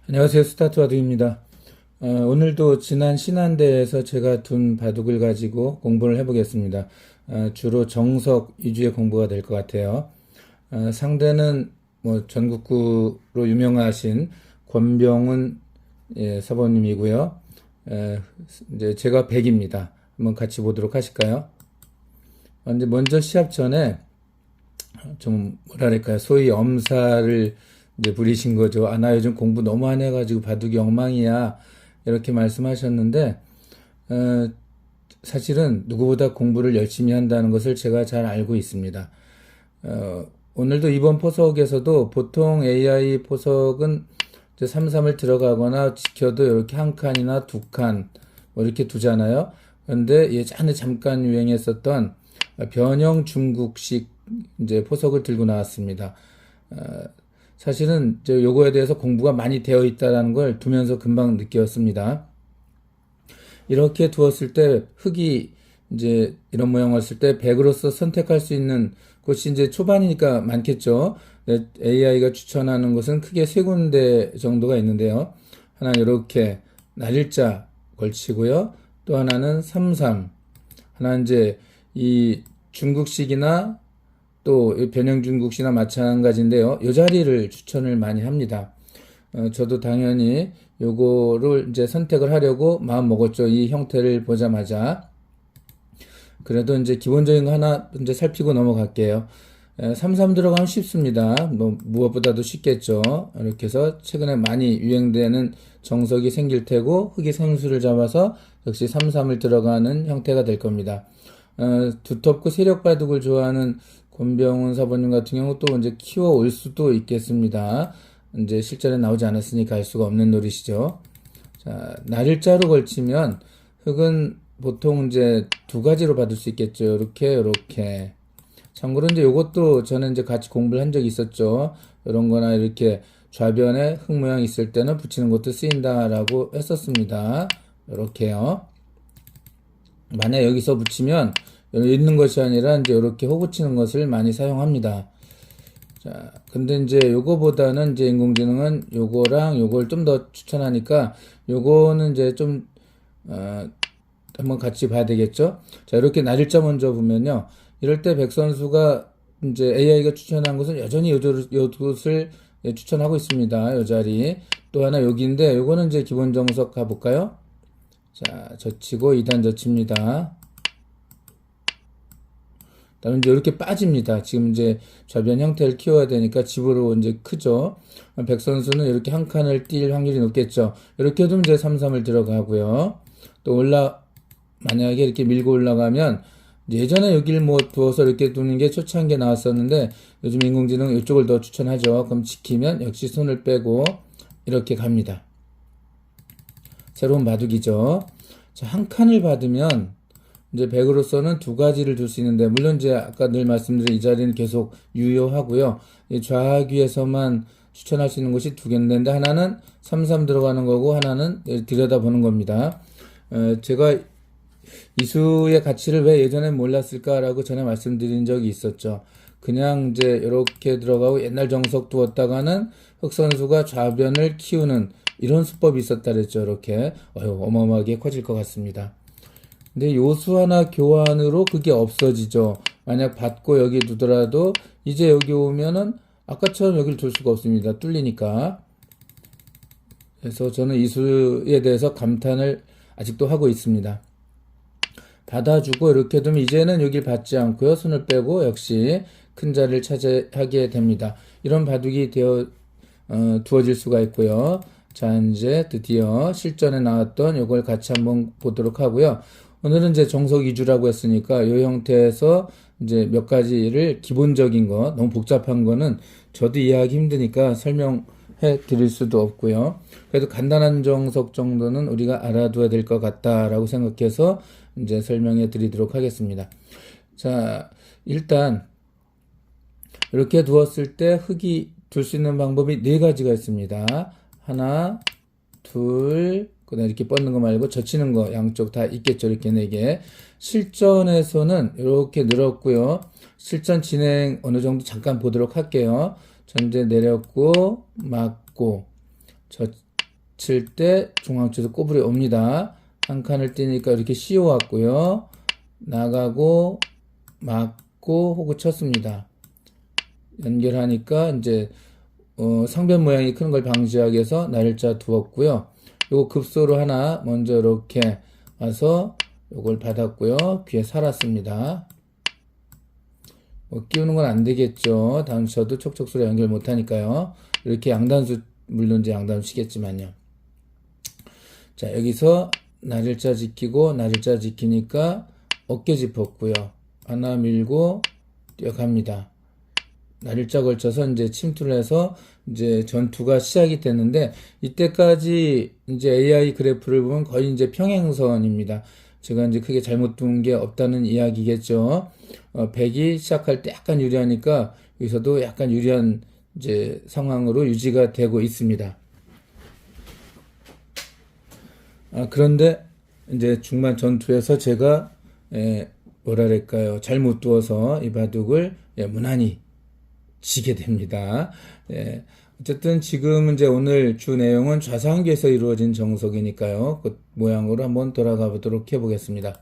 안녕하세요. 스타트 바둑입니다. 오늘도 지난 신한대에서 제가 둔 바둑을 가지고 공부를 해보겠습니다. 주로 정석 위주의 공부가 될 것 같아요. 상대는 뭐 전국구로 유명하신 권병훈 사범님이고요. 이제 제가 백입니다. 한번 같이 보도록 하실까요? 이제 먼저 시합 전에 좀 뭐랄까요, 소위 엄살을 이제 부리신 거죠. 나 요즘 공부 너무 안 해가지고 바둑이 엉망이야, 이렇게 말씀하셨는데, 어, 사실은 누구보다 공부를 열심히 한다는 것을 제가 잘 알고 있습니다. 오늘도 이번 포석에서도 보통 AI 포석은 이제 3-3을 들어가거나 지켜도 이렇게 한 칸이나 두 칸, 뭐 이렇게 두잖아요. 그런데 예전에 잠깐 유행했었던 변형 중국식 이제 포석을 들고 나왔습니다. 사실은 요거에 대해서 공부가 많이 되어 있다는 걸 두면서 금방 느꼈습니다. 이렇게 두었을 때 흙이 이제 이런 모양 왔을 때 백으로서 선택할 수 있는 곳이 이제 초반이니까 많겠죠. AI가 추천하는 곳은 크게 세 군데 정도가 있는데요. 하나는 이렇게 날일자 걸치고요. 또 하나는 3-3. 하나는 이제 이 중국식이나 또 변형 중국식이나 마찬가지인데요. 이 자리를 추천을 많이 합니다. 저도 당연히 요거를 이제 선택을 하려고 마음 먹었죠. 이 형태를 보자마자. 그래도 이제 기본적인 거 하나 이제 살피고 넘어갈게요. 3-3 들어가면 쉽습니다. 뭐 무엇보다도 쉽겠죠. 이렇게 해서 최근에 많이 유행되는 정석이 생길 테고 흙이 생수를 잡아서 역시 3-3을 들어가는 형태가 될 겁니다. 두텁고 세력 바둑을 좋아하는 권병훈 사부님 같은 경우 또 이제 키워올 수도 있겠습니다. 이제 실전에 나오지 않았으니까 알 수가 없는 노릇이죠. 자, 날일자로 걸치면 흙은 보통 이제 두 가지로 받을 수 있겠죠. 이렇게. 참고로 이제 요것도 저는 이제 같이 공부를 한 적이 있었죠. 이런 거나 이렇게 좌변에 흙 모양 있을 때는 붙이는 것도 쓰인다라고 했었습니다. 이렇게요. 만약 여기서 붙이면 있는 것이 아니라 이제 이렇게 호 붙이는 것을 많이 사용합니다. 자, 근데 이제 요거보다는 이제 인공지능은 요거랑 요걸 좀 더 추천하니까 요거는 이제 좀 한번 같이 봐야 되겠죠. 자, 이렇게 날일자 먼저 보면요. 이럴 때 백 선수가 이제 AI가 추천한 것은 여전히 요 곳을 추천하고 있습니다. 요 자리. 또 하나 여기인데 요거는 이제 기본 정석 가볼까요? 자, 젖히고 2단 젖힙니다. 다음에 이제 이렇게 빠집니다. 지금 이제 좌변 형태를 키워야 되니까 집으로 이제 크죠. 백 선수는 이렇게 한 칸을 뛸 확률이 높겠죠. 이렇게 해도 이제 3-3을 들어가고요. 또 만약에 이렇게 밀고 올라가면 예전에 여기를 뭐 두어서 이렇게 두는 게 초창기에 나왔었는데 요즘 인공지능 이쪽을 더 추천하죠. 그럼 지키면 역시 손을 빼고 이렇게 갑니다. 새로운 바둑이죠. 자, 한 칸을 받으면 이제 백으로서는 두 가지를 둘 수 있는데, 물론 이제 아까 늘 말씀드린 이 자리는 계속 유효하고요. 좌하귀에서만 추천할 수 있는 것이 두 개인데, 하나는 3-3 들어가는 거고, 하나는 들여다보는 겁니다. 제가 이수의 가치를 왜 예전에 몰랐을까라고 전에 말씀드린 적이 있었죠. 그냥 이제 이렇게 들어가고 옛날 정석 두었다가는 흑 선수가 좌변을 키우는 이런 수법이 있었다 그랬죠. 이렇게 어마어마하게 커질 것 같습니다. 근데 요수 하나 교환으로 그게 없어지죠. 만약 받고 여기 두더라도 이제 여기 오면은 아까처럼 여기를 둘 수가 없습니다. 뚫리니까. 그래서 저는 이수에 대해서 감탄을 아직도 하고 있습니다. 받아주고 이렇게 두면 이제는 여길 받지 않고요. 손을 빼고 역시 큰 자리를 차지하게 됩니다. 이런 바둑이 두어질 수가 있고요. 자, 이제 드디어 실전에 나왔던 이걸 같이 한번 보도록 하고요. 오늘은 이제 정석 위주라고 했으니까 이 형태에서 이제 몇 가지를 기본적인 거, 너무 복잡한 거는 저도 이해하기 힘드니까 설명해 드릴 수도 없고요. 그래도 간단한 정석 정도는 우리가 알아둬야 될 것 같다라고 생각해서 이제 설명해 드리도록 하겠습니다. 자, 일단 이렇게 두었을 때 흙이 둘 수 있는 방법이 네 가지가 있습니다. 하나, 둘, 그다음 이렇게 뻗는 거 말고 젖히는 거 양쪽 다 있겠죠. 이렇게 네 개. 실전에서는 이렇게 늘었고요. 실전 진행 어느 정도 잠깐 보도록 할게요. 전제 내렸고, 맞고, 칠 때 중앙쪽에서 꼬부려 옵니다. 한 칸을 띄니까 이렇게 씌워왔고요. 나가고 맞고 호구 쳤습니다. 연결하니까 이제 상변 모양이 큰 걸 방지하기 위해서 날일자 두었고요. 요거 급소로 하나 먼저 이렇게 와서 요걸 받았고요. 귀에 살았습니다. 끼우는 건 안 되겠죠. 단수쳐도 촉촉소리 연결 못 하니까요. 이렇게 양단수, 물론 이제 양단수 치겠지만요. 자, 여기서 날일자 지키고, 날일자 지키니까 어깨 짚었고요. 하나 밀고 뛰어갑니다. 날일자 걸쳐서 이제 침투를 해서 이제 전투가 시작이 됐는데, 이때까지 이제 AI 그래프를 보면 거의 이제 평행선입니다. 제가 이제 크게 잘못 둔 게 없다는 이야기겠죠. 백이 시작할 때 약간 유리하니까 여기서도 약간 유리한 이제 상황으로 유지가 되고 있습니다. 그런데 이제 중반 전투에서 제가 뭐랄까요, 잘못 두어서 이 바둑을 무난히 지게 됩니다. 어쨌든 지금 이제 오늘 주 내용은 좌상기에서 이루어진 정석이니까요. 그 모양으로 한번 돌아가 보도록 해보겠습니다.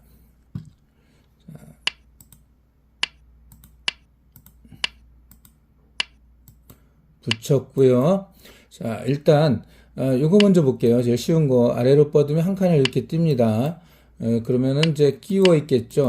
붙였고요. 자, 일단 요거 먼저 볼게요. 제일 쉬운 거 아래로 뻗으면 한 칸을 이렇게 띱니다. 그러면은 이제 끼워 있겠죠.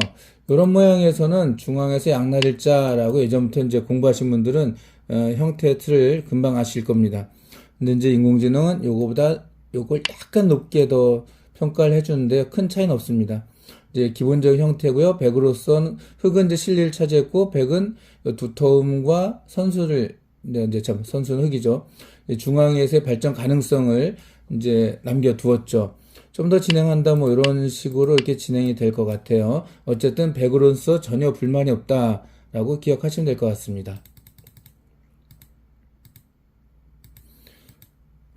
이런 모양에서는 중앙에서 양날일자라고 예전부터 이제 공부하신 분들은 형태의 틀을 금방 아실 겁니다. 근데 이제 인공지능은 요거보다 요걸 약간 높게 더 평가를 해주는데 큰 차이는 없습니다. 이제 기본적인 형태고요. 백으로선 흙은 이제 실리를 차지했고 백은 두터움과 선수를 이제 선수는 흙이죠. 중앙에서의 발전 가능성을 이제 남겨두었죠. 좀 더 진행한다 뭐 이런 식으로 이렇게 진행이 될 것 같아요. 어쨌든 백으로서 전혀 불만이 없다라고 기억하시면 될 것 같습니다.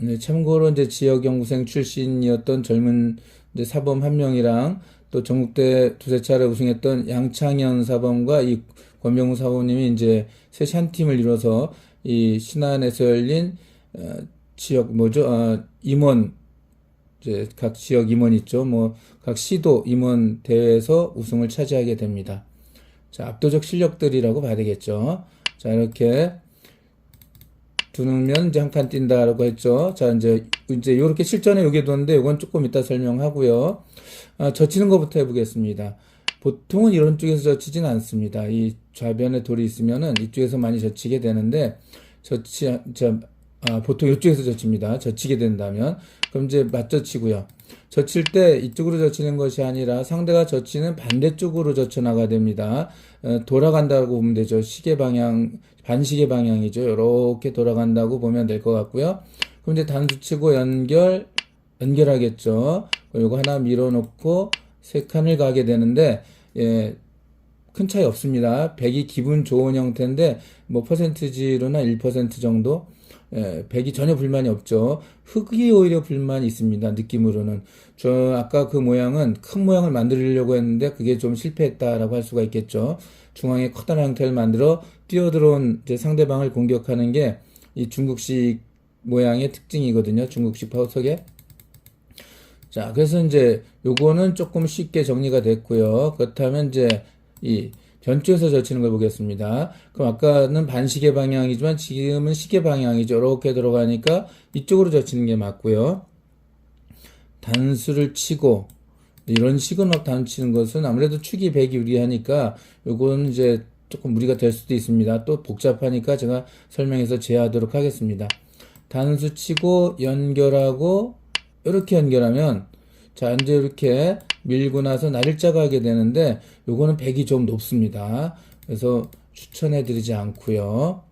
네, 참고로 이제 지역연구생 출신이었던 젊은 이제 사범 한 명이랑 또 전국대 두세 차례 우승했던 양창현 사범과 이 권명우 사범님이 이제 셋이 한 팀을 이뤄서 이 신안에서 열린 지역 임원 이제 각 지역 임원 있죠. 뭐 각 시도 임원 대회에서 우승을 차지하게 됩니다. 자, 압도적 실력들이라고 봐야 되겠죠. 자, 이렇게 두면 이제 한 칸 뛴다라고 했죠. 자, 이제 요렇게 실전에 요게 뒀는데 요건 조금 이따 설명하고요. 젖히는 것부터 해보겠습니다. 보통은 이런 쪽에서 젖히진 않습니다. 이 좌변에 돌이 있으면은 이쪽에서 많이 젖히게 되는데 보통 이쪽에서 젖힙니다. 젖히게 된다면. 그럼 이제 맞젖히고요. 젖힐 때 이쪽으로 젖히는 것이 아니라 상대가 젖히는 반대쪽으로 젖혀나가야 됩니다. 돌아간다고 보면 되죠. 시계 방향, 반시계 방향이죠. 이렇게 돌아간다고 보면 될 것 같고요. 그럼 이제 단수 치고 연결하겠죠. 요거 하나 밀어놓고 세 칸을 가게 되는데, 큰 차이 없습니다. 100이 기분 좋은 형태인데, 뭐 퍼센티지로나 1% 정도? 100이 전혀 불만이 없죠. 흙이 오히려 불만이 있습니다. 느낌으로는. 아까 그 모양은 큰 모양을 만들려고 했는데 그게 좀 실패했다라고 할 수가 있겠죠. 중앙에 커다란 형태를 만들어 뛰어들어온 이제 상대방을 공격하는 게 이 중국식 모양의 특징이거든요. 중국식 파우석에. 자, 그래서 이제 요거는 조금 쉽게 정리가 됐고요. 그렇다면 이제 이 변쪽에서 젖히는 걸 보겠습니다. 그럼 아까는 반시계 방향이지만 지금은 시계 방향이죠. 이렇게 들어가니까 이쪽으로 젖히는 게 맞고요. 단수를 치고 이런 식으로 막 단수 치는 것은 아무래도 축이 백이 유리하니까 요거는 이제 조금 무리가 될 수도 있습니다. 또 복잡하니까 제가 설명해서 제외하도록 하겠습니다. 단수 치고 연결하고 이렇게 연결하면 자, 이제 이렇게 밀고 나서 날일자가 하게 되는데 요거는 백이 좀 높습니다. 그래서 추천해 드리지 않고요.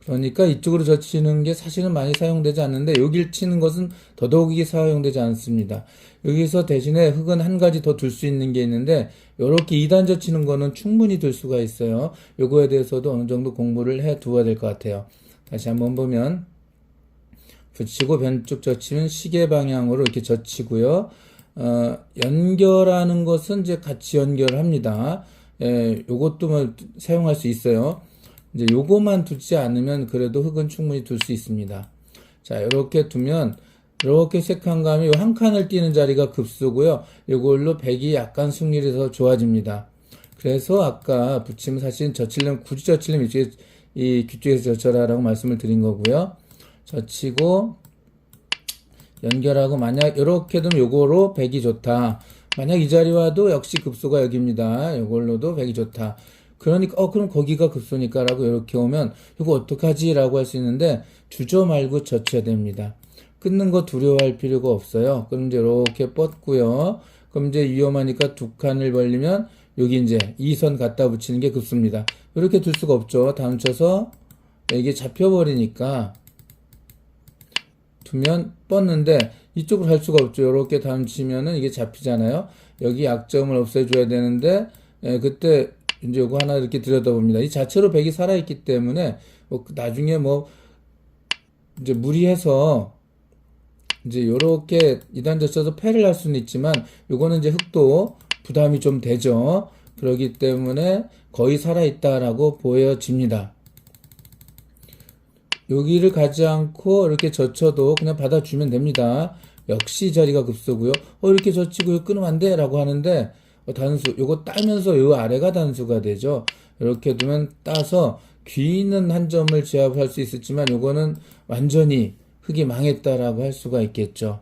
그러니까 이쪽으로 젖히는 게 사실은 많이 사용되지 않는데 여길 치는 것은 더더욱이 사용되지 않습니다. 여기서 대신에 흙은 한 가지 더 둘 수 있는 게 있는데 이렇게 2단 젖히는 거는 충분히 둘 수가 있어요. 요거에 대해서도 어느 정도 공부를 해 두어야 될 것 같아요. 다시 한번 보면 붙이고 변쪽 젖히면 시계 방향으로 이렇게 젖히고요. 연결하는 것은 이제 같이 연결을 합니다. 요것도 뭐 사용할 수 있어요. 이제 요거만 두지 않으면 그래도 흙은 충분히 둘 수 있습니다. 자, 이렇게 두면 이렇게 색한 감이 한 칸을 띄는 자리가 급수고요. 이걸로 백이 약간 승률이 더 좋아집니다. 그래서 아까 붙이면 사실 젖히려면 굳이 젖히려면 이쪽에 이 귀쪽에서 젖혀라라고 말씀을 드린 거고요. 젖히고 연결하고 만약 이렇게 되면 요거로 백이 좋다. 만약 이 자리 와도 역시 급소가 여기입니다. 요걸로도 백이 좋다. 그러니까 그럼 거기가 급소니까 라고 이렇게 오면 이거 어떡하지? 라고 할 수 있는데 주저 말고 젖혀야 됩니다. 끊는 거 두려워할 필요가 없어요. 그럼 이제 이렇게 뻗고요. 그럼 이제 위험하니까 두 칸을 벌리면 여기 이제 이 선 갖다 붙이는 게 급소입니다. 이렇게 둘 수가 없죠. 다음 쳐서 이게 잡혀버리니까 두면 뻗는데 이쪽으로 할 수가 없죠. 이렇게 다음 치면은 이게 잡히잖아요. 여기 약점을 없애줘야 되는데 그때 이제 요거 하나 이렇게 들여다봅니다. 이 자체로 백이 살아있기 때문에 나중에 뭐 이제 무리해서 이제 요렇게 2단 젖혀서 패를 할 수는 있지만 요거는 이제 흙도 부담이 좀 되죠. 그렇기 때문에 거의 살아있다라고 보여집니다. 여기를 가지 않고 이렇게 젖혀도 그냥 받아주면 됩니다. 역시 자리가 급소고요. 이렇게 젖히고 끊으면 안 돼 라고 하는데 단수 요거 따면서 요 아래가 단수가 되죠. 이렇게 두면 따서 귀 있는 한 점을 제압할 수 있었지만 요거는 완전히 흙이 망했다라고 할 수가 있겠죠.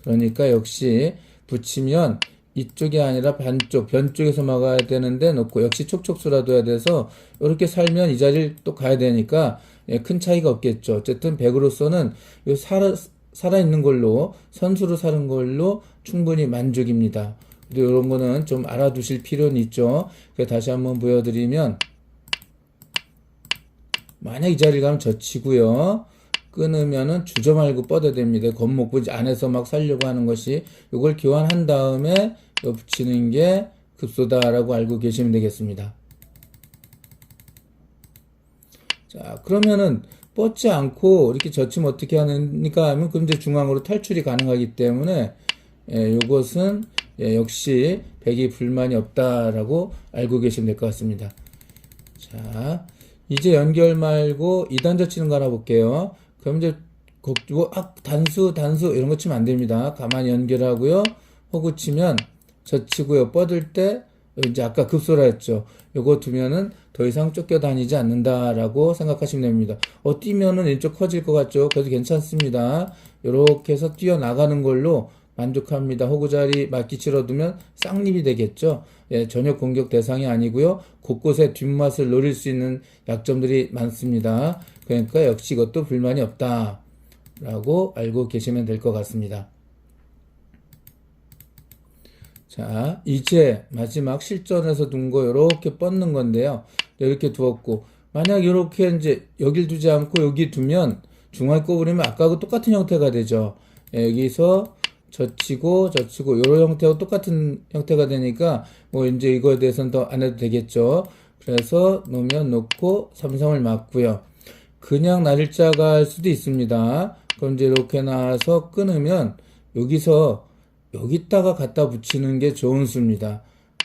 그러니까 역시 붙이면 이쪽이 아니라 반쪽, 변쪽에서 막아야 되는데 놓고 역시 촉촉수라 둬야 돼서 이렇게 살면 이 자리를 또 가야 되니까 큰 차이가 없겠죠. 어쨌든 백으로서는 요 살아있는 걸로 선수로 사는 걸로 충분히 만족입니다. 그리고 이런 거는 좀 알아두실 필요는 있죠. 다시 한번 보여드리면 만약 이 자리를 가면 젖히고요. 끊으면은 주저 말고 뻗어야 됩니다. 겉목부 안에서 막 살려고 하는 것이 이걸 교환한 다음에 붙이는 게 급소다라고 알고 계시면 되겠습니다. 자, 그러면은 뻗지 않고 이렇게 젖히면 어떻게 하니까 하면 그럼 이제 중앙으로 탈출이 가능하기 때문에 요것은 역시 백이 불만이 없다라고 알고 계시면 될 것 같습니다. 자, 이제 연결 말고 2단 젖히는 거 하나 볼게요. 그럼 이제 단수 이런 거 치면 안 됩니다. 가만히 연결하고요. 호구 치면 젖히고요. 뻗을 때 이제 아까 급소라 했죠. 요거 두면은 더 이상 쫓겨 다니지 않는다라고 생각하시면 됩니다. 뛰면은 왼쪽 커질 것 같죠? 그래도 괜찮습니다. 요렇게 해서 뛰어나가는 걸로 만족합니다. 호구 자리 맞기 치러두면 쌍립이 되겠죠. 전혀 공격 대상이 아니고요. 곳곳에 뒷맛을 노릴 수 있는 약점들이 많습니다. 그러니까 역시 이것도 불만이 없다 라고 알고 계시면 될 것 같습니다. 자, 이제 마지막 실전에서 둔 거 이렇게 뻗는 건데요. 이렇게 두었고 만약 이렇게 이제 여길 두지 않고 여기 두면 중앙에 꼽으려면 아까하고 똑같은 형태가 되죠. 여기서 젖히고 이런 형태하고 똑같은 형태가 되니까 뭐 이제 이거에 대해서는 더 안 해도 되겠죠. 그래서 놓으면 놓고 삼성을 맞고요. 그냥 날짜가 할 수도 있습니다. 그럼 이제 이렇게 나와서 끊으면 여기다가 갖다 붙이는 게 좋은 수입니다.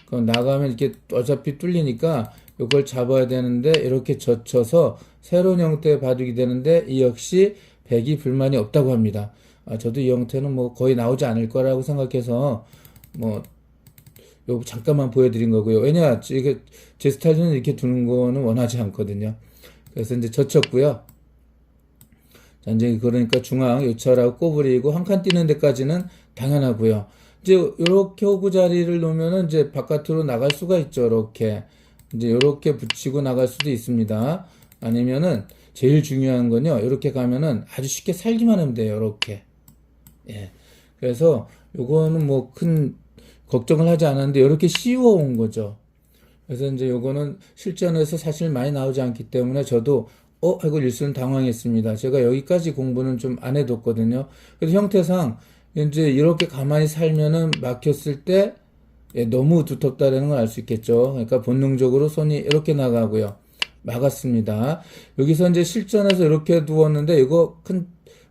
그럼 나가면 이렇게 어차피 뚫리니까 이걸 잡아야 되는데 이렇게 젖혀서 새로운 형태의 바둑이 되는데 이 역시 백이 불만이 없다고 합니다. 저도 이 형태는 뭐 거의 나오지 않을 거라고 생각해서 뭐 요 잠깐만 보여드린 거고요. 왜냐 이게 제 스타일은 이렇게 두는 거는 원하지 않거든요. 그래서 이제 젖혔고요. 자, 이제 그러니까 중앙 요철하고 꼬부리고 한 칸 띄는 데까지는 당연하고요. 이제 요렇게 호구 자리를 놓으면은 이제 바깥으로 나갈 수가 있죠. 이렇게 이제 요렇게 붙이고 나갈 수도 있습니다. 아니면은 제일 중요한 건요. 이렇게 가면은 아주 쉽게 살기만 하면 돼요. 이렇게. 그래서 요거는 뭐 큰 걱정을 하지 않았는데 이렇게 씌워 온 거죠. 그래서 이제 요거는 실전에서 사실 많이 나오지 않기 때문에 저도 하고 일순 당황했습니다. 제가 여기까지 공부는 좀 안 해뒀거든요. 그래서 형태상 이제 이렇게 가만히 살면은 막혔을 때 너무 두텁다라는 걸 알 수 있겠죠. 그러니까 본능적으로 손이 이렇게 나가고요. 막았습니다. 여기서 이제 실전에서 이렇게 두었는데 이거 큰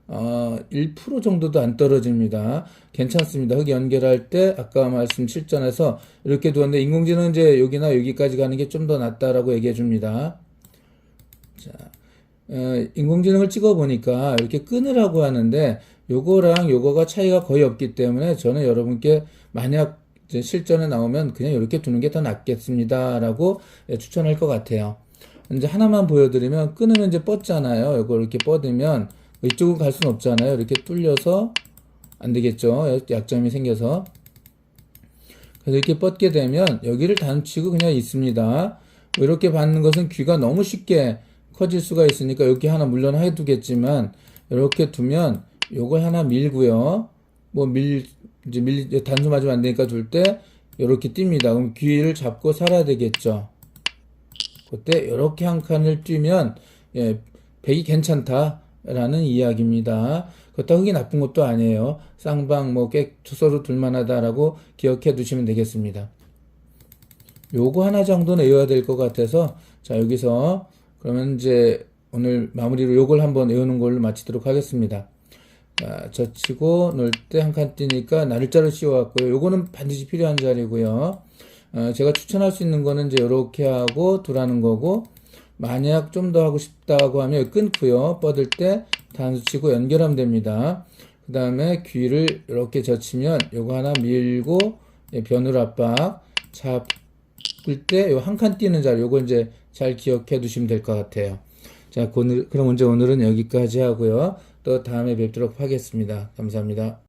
1% 정도도 안 떨어집니다. 괜찮습니다. 흙 연결할 때 아까 말씀 실전에서 이렇게 두었는데 인공지능은 이제 여기나 여기까지 가는 게 좀 더 낫다라고 얘기해 줍니다. 자, 인공지능을 찍어 보니까 이렇게 끊으라고 하는데 요거랑 요거가 차이가 거의 없기 때문에 저는 여러분께 만약 이제 실전에 나오면 그냥 이렇게 두는 게 더 낫겠습니다라고 추천할 것 같아요. 이제 하나만 보여드리면 끊으면 이제 뻗잖아요. 이거 이렇게 뻗으면 이쪽은 갈 수는 없잖아요. 이렇게 뚫려서 안 되겠죠. 약점이 생겨서. 그래서 이렇게 뻗게 되면 여기를 단치고 그냥 있습니다. 이렇게 받는 것은 귀가 너무 쉽게 커질 수가 있으니까 여기 하나 물론 해두겠지만 이렇게 두면 요걸 하나 밀고요. 이제 단수 맞으면 안 되니까 둘 때 이렇게 띱니다. 그럼 귀를 잡고 살아야 되겠죠. 그때 이렇게 한 칸을 뛰면 예, 백이 괜찮다라는 이야기입니다. 그렇다고 그게 나쁜 것도 아니에요. 쌍방 서로 둘만하다라고 기억해 두시면 되겠습니다. 요거 하나 정도는 외워야 될 것 같아서 자 여기서 그러면 이제 오늘 마무리로 요걸 한번 외우는 걸로 마치도록 하겠습니다. 자, 젖히고 놀 때 한 칸 뛰니까 날짜를 씌워왔고요. 요거는 반드시 필요한 자리고요. 제가 추천할 수 있는 거는 이제 이렇게 하고 두라는 거고, 만약 좀 더 하고 싶다고 하면 끊고요. 뻗을 때 단수 치고 연결하면 됩니다. 그 다음에 귀를 이렇게 젖히면 요거 하나 밀고 변으로 압박 잡을 때 요 한 칸 뛰는 자리 요거 이제 잘 기억해 두시면 될 것 같아요. 자, 그럼 이제 오늘은 여기까지 하고요. 또 다음에 뵙도록 하겠습니다. 감사합니다.